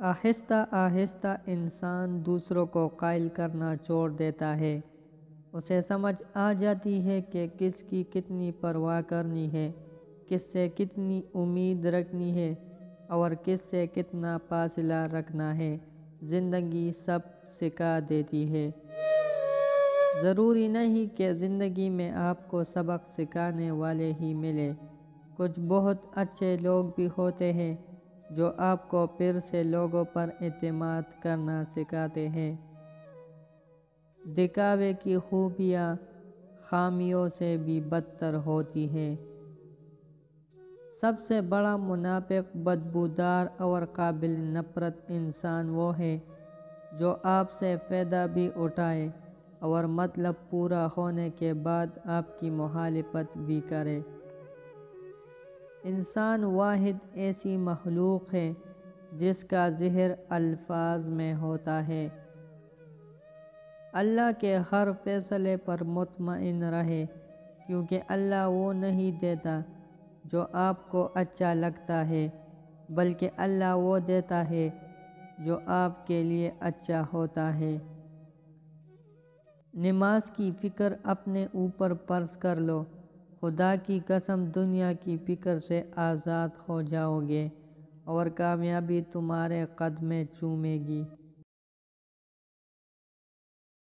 آہستہ آہستہ انسان دوسروں کو قائل کرنا چھوڑ دیتا ہے۔ اسے سمجھ آ جاتی ہے کہ کس کی کتنی پرواہ کرنی ہے، کس سے کتنی امید رکھنی ہے اور کس سے کتنا فاصلہ رکھنا ہے۔ زندگی سب سکھا دیتی ہے۔ ضروری نہیں کہ زندگی میں آپ کو سبق سکھانے والے ہی ملے۔ کچھ بہت اچھے لوگ بھی ہوتے ہیں جو آپ کو پھر سے لوگوں پر اعتماد کرنا سکھاتے ہیں۔ دکھاوے کی خوبیاں خامیوں سے بھی بدتر ہوتی ہیں۔ سب سے بڑا منافق، بدبودار اور قابل نفرت انسان وہ ہے جو آپ سے فائدہ بھی اٹھائے اور مطلب پورا ہونے کے بعد آپ کی مخالفت بھی کرے۔ انسان واحد ایسی مخلوق ہے جس کا زہر الفاظ میں ہوتا ہے۔ اللہ کے ہر فیصلے پر مطمئن رہے، کیونکہ اللہ وہ نہیں دیتا جو آپ کو اچھا لگتا ہے، بلکہ اللہ وہ دیتا ہے جو آپ کے لیے اچھا ہوتا ہے۔ نماز کی فکر اپنے اوپر فرض کر لو، خدا کی قسم دنیا کی فکر سے آزاد ہو جاؤ گے اور کامیابی تمہارے قدمیں چومے گی۔